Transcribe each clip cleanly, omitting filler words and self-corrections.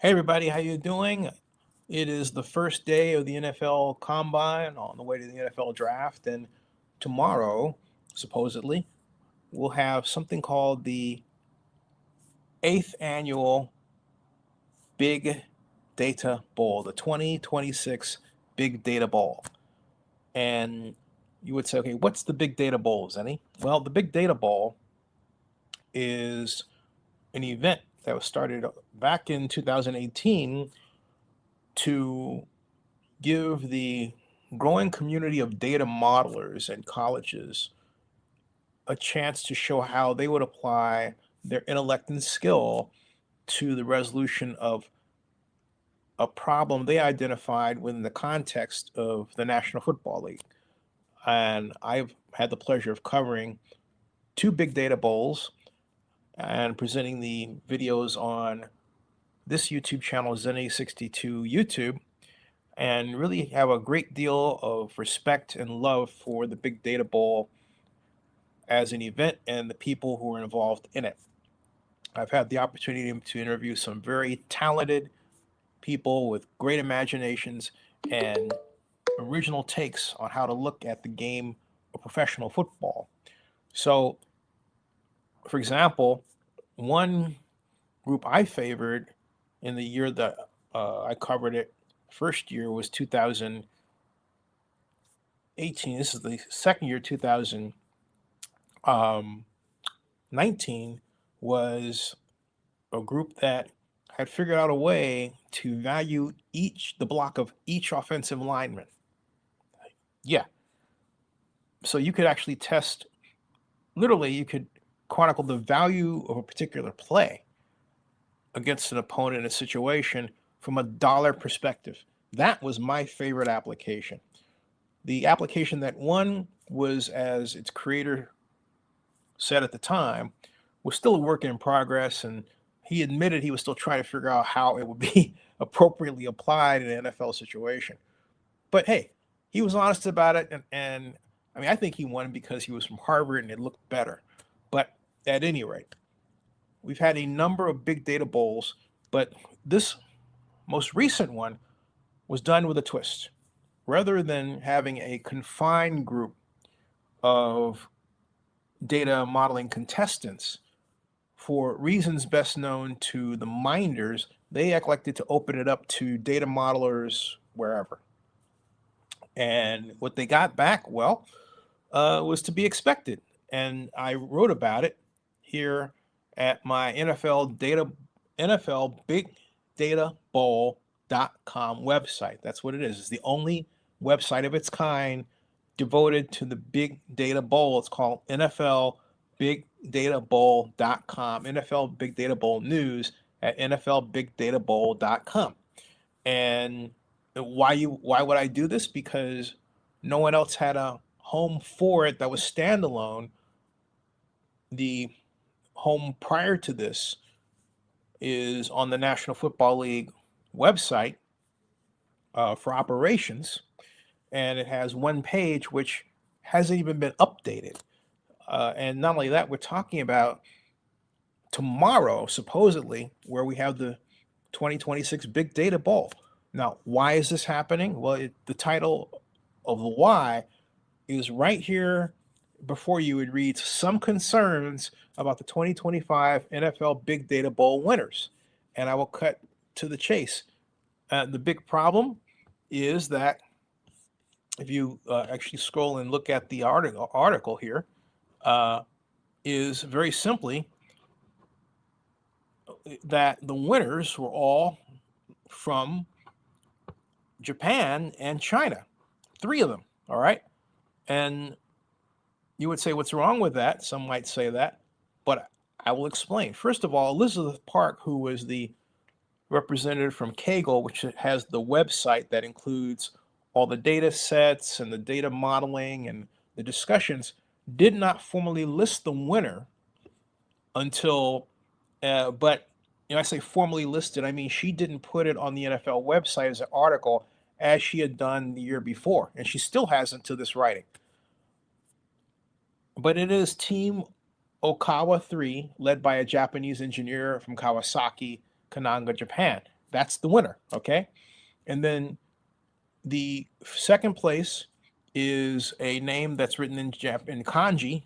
Hey everybody, how you doing? It is the first day of the NFL Combine on the way to the NFL Draft, and tomorrow, supposedly, we'll have something called the eighth annual Big Data Bowl, the 2026 Big Data Bowl. And you would say, okay, what's the Big Data Bowl, Zenny? Well, the Big Data Bowl is an event that was started back in 2018 to give the growing community of data modelers and colleges a chance to show how they would apply their intellect and skill to the resolution of a problem they identified within the context of the National Football League. And I've had the pleasure of covering two big data bowls and presenting the videos on this YouTube channel, Zenny62 YouTube, and really have a great deal of respect and love for the Big Data Bowl as an event and the people who are involved in it. I've had the opportunity to interview some very talented people with great imaginations and original takes on how to look at the game of professional football. So, for example, one group I favored in the year that I covered it, first year was 2018. This is the second year, 2019, was a group that had figured out a way to value the block of each offensive lineman. Yeah. So you could actually test, literally, you could chronicle the value of a particular play against an opponent in a situation from a dollar perspective. That was my favorite application. The application that won was, as its creator said at the time, was still a work in progress, and he admitted he was still trying to figure out how it would be appropriately applied in an NFL situation. But hey, he was honest about it, and I mean, I think he won because he was from Harvard and it looked better. But at any rate, we've had a number of big data bowls, but this most recent one was done with a twist. Rather than having a confined group of data modeling contestants, for reasons best known to the minders, they elected to open it up to data modelers wherever. And what they got back, well, was to be expected. And I wrote about it here at my NFL Big Data Bowl.com website. That's what it is. It's the only website of its kind devoted to the Big Data Bowl. It's called NFL BigDataBowl.com, NFL Big Data Bowl News at NFLBigDataBowl.com. And why would I do this? Because no one else had a home for it that was standalone. The home prior to this is on the National Football League website for operations, and it has one page which hasn't even been updated. And not only that, we're talking about tomorrow, supposedly, where we have the 2026 Big Data Bowl. Now, why is this happening? Well, the title of the why is right here before you. It reads some concerns about the 2025 NFL Big Data Bowl winners. And I will cut to the chase. The big problem is that if you actually scroll and look at the article here, is very simply that the winners were all from Japan and China, three of them. All right. And you would say, what's wrong with that? Some might say that, but I will explain. First of all, Elizabeth Park, who was the representative from Kaggle, which has the website that includes all the data sets and the data modeling and the discussions, did not formally list the winner until, but I say formally listed, I mean she didn't put it on the NFL website as an article as she had done the year before, and she still hasn't to this writing. But it is Team Okawa 3, led by a Japanese engineer from Kawasaki, Kanagawa, Japan. That's the winner, okay? And then the second place is a name that's written in kanji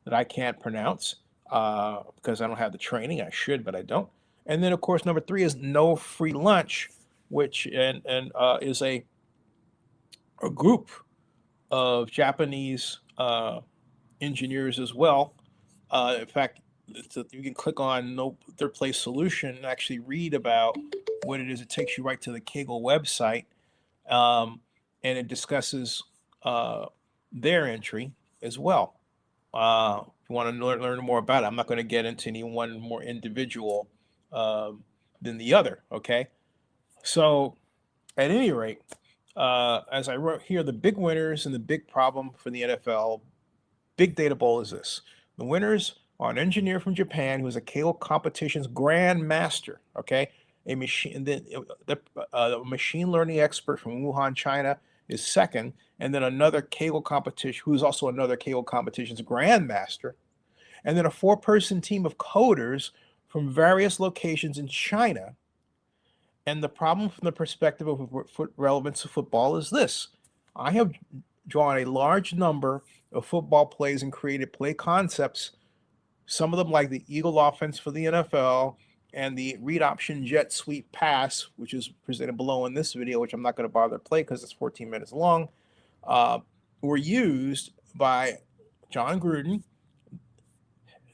that I can't pronounce because I don't have the training. I should, but I don't. And then, of course, number 3 is NoFreeLunch, which is a group of Japanese engineers as well. In fact, you can click on No Third Place Solution and actually read about what it is. It takes you right to the Kaggle website, and it discusses their entry as well. If you want to learn more about it, I'm not going to get into any one more individual than the other. Okay, so at any rate, as I wrote here, the big winners and the big problem for the NFL Big Data Bowl is this: the winners are an engineer from Japan who is a Kaggle competitions grandmaster. Okay, a machine, then the machine learning expert from Wuhan, China, is second, and then another Kaggle competition who is also another Kaggle competitions grandmaster, and then a 4-person team of coders from various locations in China. And the problem from the perspective of relevance to football is this: I have drawn a large number of football plays and created play concepts, some of them like the Eagle offense for the NFL and the read option jet sweep pass, which is presented below in this video, which I'm not going to bother to play because it's 14 minutes long, were used by John Gruden,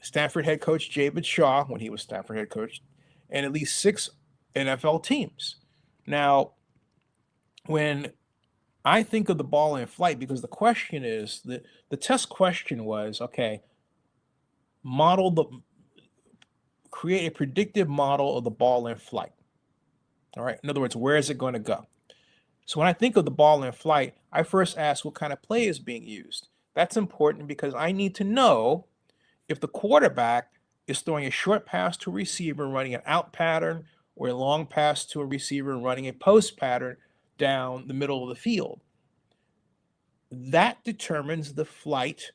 Stanford head coach David Shaw when he was Stanford head coach, and at least 6 NFL teams. Now, when I think of the ball in flight, because the question is the test question was, okay, create a predictive model of the ball in flight. All right. In other words, where is it going to go? So when I think of the ball in flight, I first ask what kind of play is being used. That's important because I need to know if the quarterback is throwing a short pass to a receiver and running an out pattern, or a long pass to a receiver and running a post pattern down the middle of the field. That determines the flight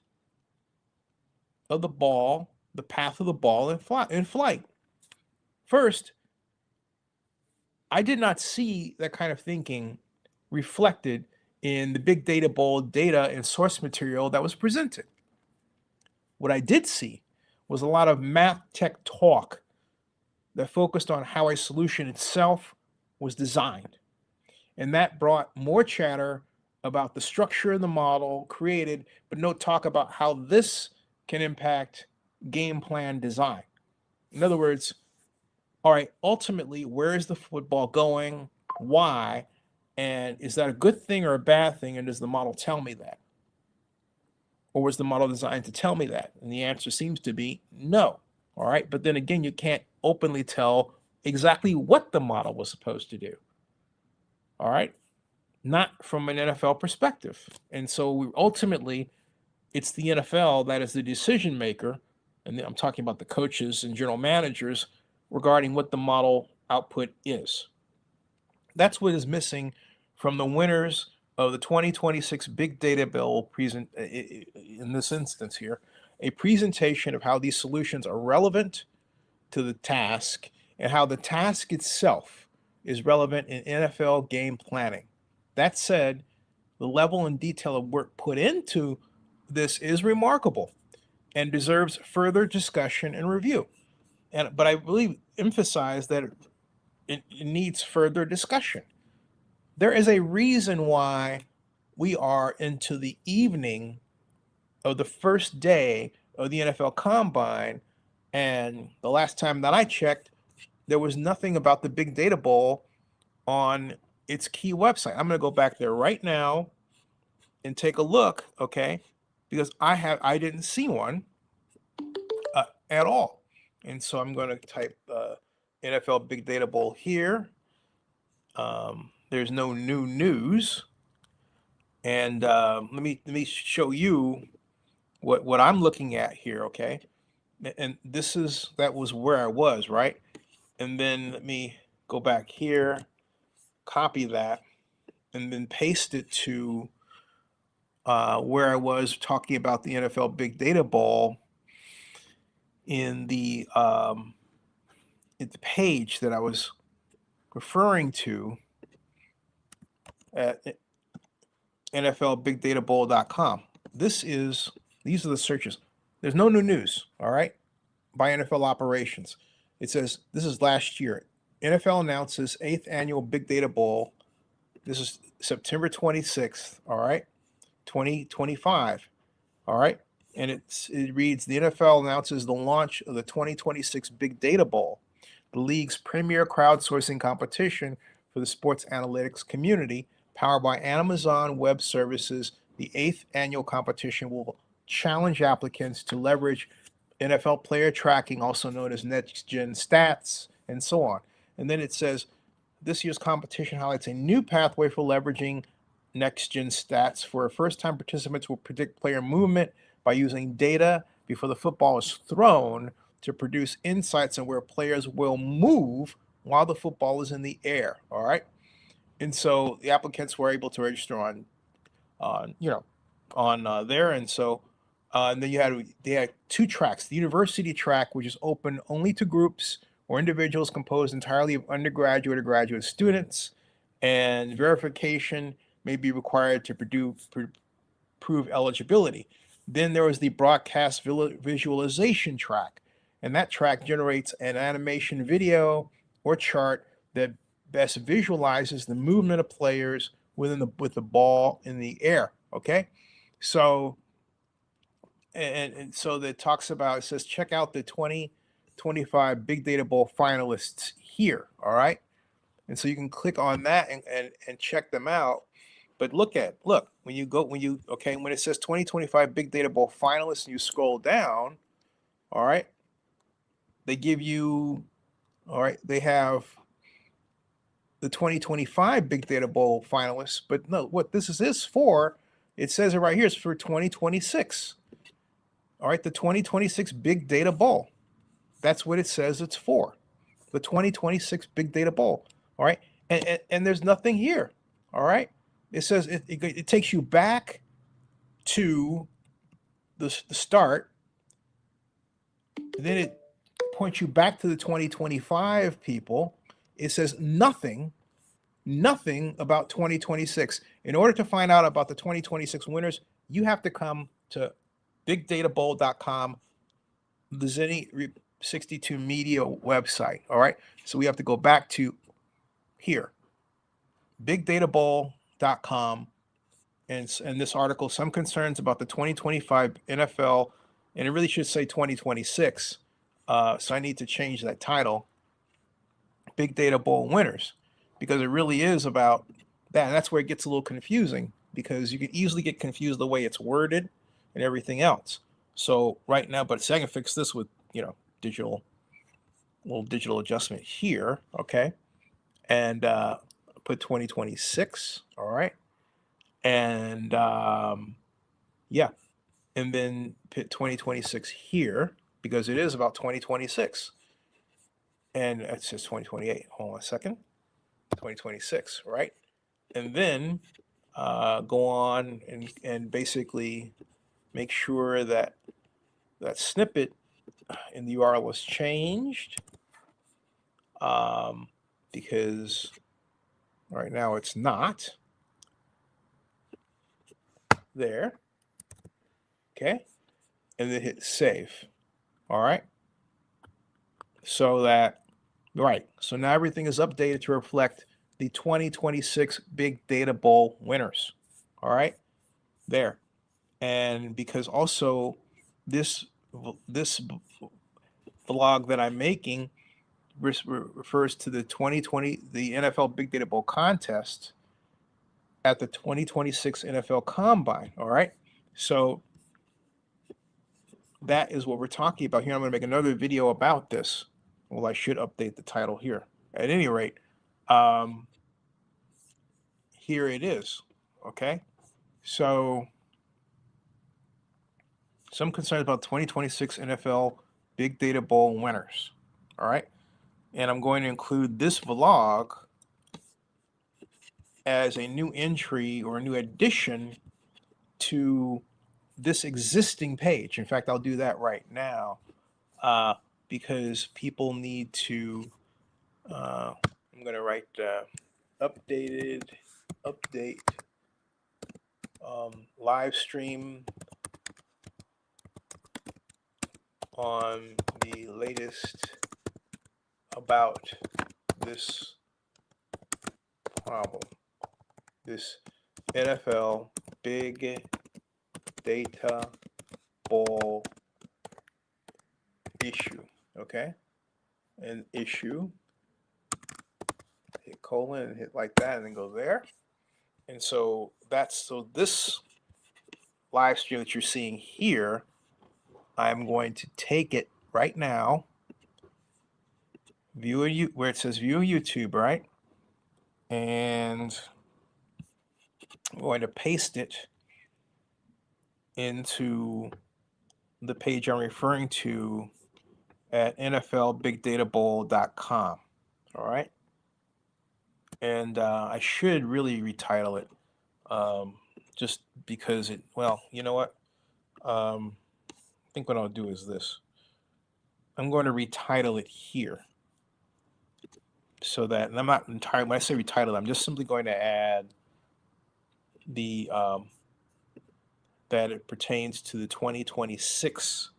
of the ball, the path of the ball in flight. First, I did not see that kind of thinking reflected in the Big Data Bowl data and source material that was presented. What I did see was a lot of math tech talk that focused on how a solution itself was designed. And that brought more chatter about the structure of the model created, but no talk about how this can impact game plan design. In other words, all right, ultimately, where is the football going? Why? And is that a good thing or a bad thing? And does the model tell me that? Or was the model designed to tell me that? And the answer seems to be no. All right. But then again, you can't openly tell exactly what the model was supposed to do. All right. Not from an NFL perspective. And so ultimately, it's the NFL that is the decision maker. And I'm talking about the coaches and general managers regarding what the model output is. That's what is missing from the winners of the 2026 Big Data Bill in this instance here, a presentation of how these solutions are relevant to the task and how the task itself is relevant in NFL game planning. That said, the level and detail of work put into this is remarkable and deserves further discussion and review. But I really emphasize that it needs further discussion. There is a reason why we are into the evening of the first day of the NFL Combine, and the last time that I checked, there was nothing about the Big Data Bowl on its key website. I'm going to go back there right now and take a look, okay? Because I didn't see one at all. And so I'm going to type NFL Big Data Bowl here. There's no new news. And let me show you what I'm looking at here, okay? And that was where I was, right? And then let me go back here, copy that, and then paste it to where I was talking about the NFL Big Data Bowl in the page that I was referring to at NFLBigDataBowl.com. These are the searches. There's no new news, all right, by NFL operations. It says this is last year. NFL announces 8th annual Big Data Bowl. This is September 26th, all right, 2025, all right. And it reads, the NFL announces the launch of the 2026 Big Data Bowl, the league's premier crowdsourcing competition for the sports analytics community, powered by Amazon Web Services. The 8th annual competition will challenge applicants to leverage NFL player tracking, also known as next-gen stats, and so on. And then it says, this year's competition highlights a new pathway for leveraging next-gen stats. For first-time participants will predict player movement by using data before the football is thrown to produce insights on where players will move while the football is in the air. All right. And so the applicants were able to register on there. And so and then they had 2 tracks: the university track, which is open only to groups or individuals composed entirely of undergraduate or graduate students, and verification may be required to prove eligibility. Then there was the broadcast visualization track, and that track generates an animation video or chart that best visualizes the movement of players with the ball in the air. Okay, so and so that talks about, it says check out the 2025 Big Data Bowl finalists here. All right, and so you can click on that and check them out. But look when it says 2025 Big Data Bowl finalists and you scroll down, all right, they give you, all right, they have the 2025 Big Data Bowl finalists, but no, what this is for, it says it right here, it's for 2026. All right, the 2026 Big Data Bowl. That's what it says it's for. The 2026 Big Data Bowl. All right, and there's nothing here. All right. It says it takes you back to the start. Then it points you back to the 2025 people. It says nothing about 2026. In order to find out about the 2026 winners, you have to come to bigdatabowl.com, the Zenny 62 Media website. All right. So we have to go back to here, bigdatabowl.com, and this article, some concerns about the 2025 NFL, and it really should say 2026. So I need to change that title, Big Data Bowl winners, because it really is about that. And that's where it gets a little confusing, because you can easily get confused the way it's worded and everything else. So right now, but I can fix this with, digital adjustment here. Okay. And put 2026. All right. And yeah, and then put 2026 here, because it is about 2026. And it says 2028. Hold on a second. 2026, right? And then go on and basically make sure that that snippet in the URL was changed, because right now it's not there. Okay, and then hit save. All right, so now everything is updated to reflect the 2026 Big Data Bowl winners. All right, there. And because also this vlog that I'm making refers to the NFL Big Data Bowl contest at the 2026 NFL Combine. All right, so that is what we're talking about here. I'm going to make another video about this. Well, I should update the title here. At any rate, here it is. Okay, so some concerns about 2026 NFL Big Data Bowl winners. All right, and I'm going to include this vlog as a new entry or a new addition to this existing page. In fact, I'll do that right now, because people need to, let I'm going to write update live stream on the latest about this problem, this NFL big data ball issue, okay? An issue, hit colon and hit like that and then go there. And so this live stream that you're seeing here, I'm going to take it right now, where it says view YouTube, right? And I'm going to paste it into the page I'm referring to at NFLBigDataBowl.com. All right. And I should really retitle it just because well, you know what? I think what I'll do is this. I'm going to retitle it here. So that, and I'm not entirely, when I say retitle, I'm just simply going to add the, that it pertains to the 2026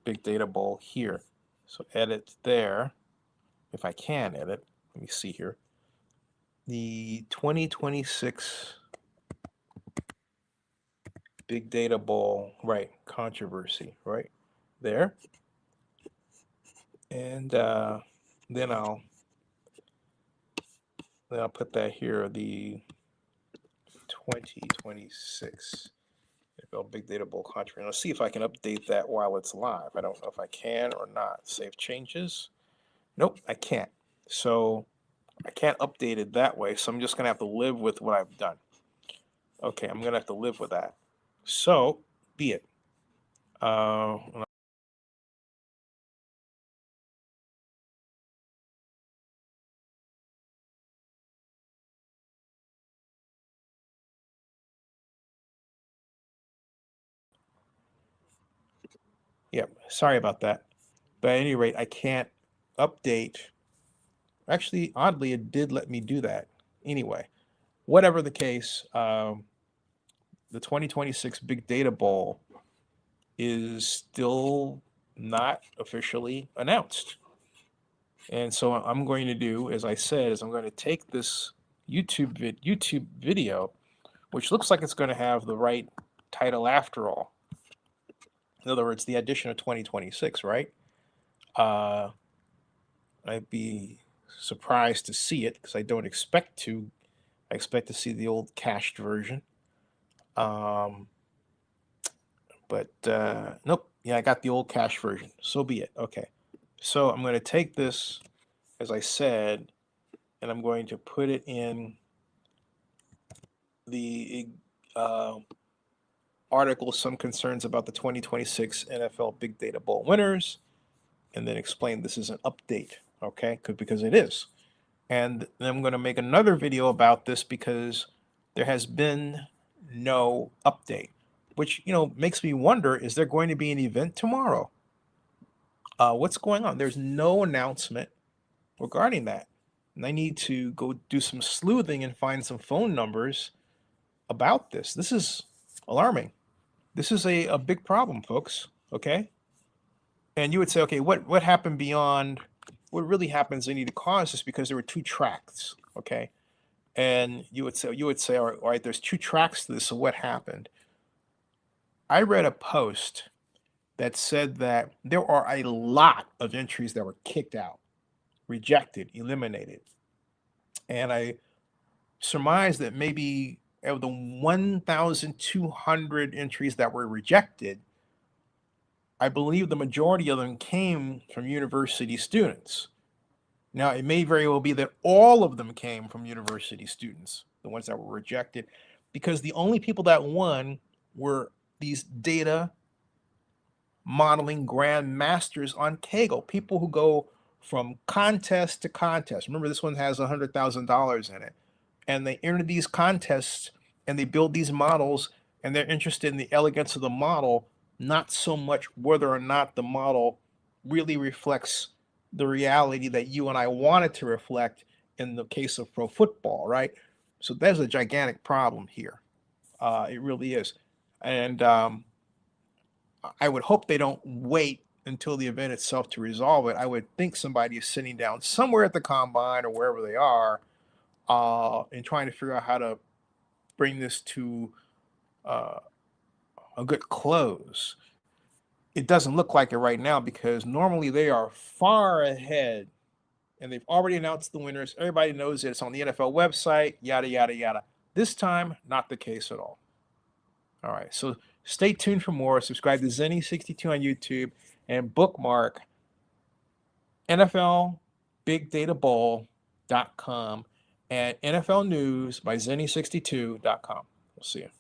Big Data Bowl here. So edit there, if I can edit. Let me see here. The 2026 Big Data Bowl, right, controversy, right there. And then I'll put that here, the 2026 NFL Big Data Bowl controversy. Let's see if I can update that while it's live. I don't know if I can or not. Save changes. Nope, I can't. So I can't update it that way. So I'm just going to have to live with what I've done. Okay, I'm going to have to live with that. So be it. Yep, sorry about that. But at any rate, I can't update. Actually, oddly, it did let me do that. Anyway, whatever the case, the 2026 Big Data Bowl is still not officially announced. And so what I'm going to do, as I said, is I'm going to take this YouTube video, which looks like it's going to have the right title after all. In other words, the edition of 2026, right? I'd be surprised to see it because I don't expect to. I expect to see the old cached version. But nope. Yeah, I got the old cache version. So be it. Okay. So I'm going to take this, as I said, and I'm going to put it in the article, Some Concerns About the 2026 NFL Big Data Bowl Winners, and then explain this is an update, okay? Because it is. And then I'm going to make another video about this because there has been no update, which, makes me wonder, is there going to be an event tomorrow? What's going on? There's no announcement regarding that. And I need to go do some sleuthing and find some phone numbers about this. This is alarming. This is a big problem, folks, okay? And you would say, okay, what happened beyond, what really happens they need to cause this because there were two tracks, okay? And you would say, all right, there's two tracks to this, so what happened? I read a post that said that there are a lot of entries that were kicked out, rejected, eliminated. And I surmise that maybe of the 1,200 entries that were rejected, I believe the majority of them came from university students. Now, it may very well be that all of them came from university students, the ones that were rejected, because the only people that won were these data modeling grandmasters on Kaggle, people who go from contest to contest. Remember, this one has $100,000 in it. And they enter these contests and they build these models, and they're interested in the elegance of the model, not so much whether or not the model really reflects the reality that you and I want it to reflect in the case of pro football, right? So there's a gigantic problem here. It really is. And I would hope they don't wait until the event itself to resolve it. I would think somebody is sitting down somewhere at the combine or wherever they are and trying to figure out how to bring this to uh, a good close. It doesn't look like it right now because normally they are far ahead and they've already announced the winners. Everybody knows it. It's on the NFL website, yada, yada, yada. This time, not the case at all. All right. So stay tuned for more. Subscribe to Zenny62 on YouTube and bookmark NFLBigDataBowl.com and NFL News by Zenny62.com. We'll see you.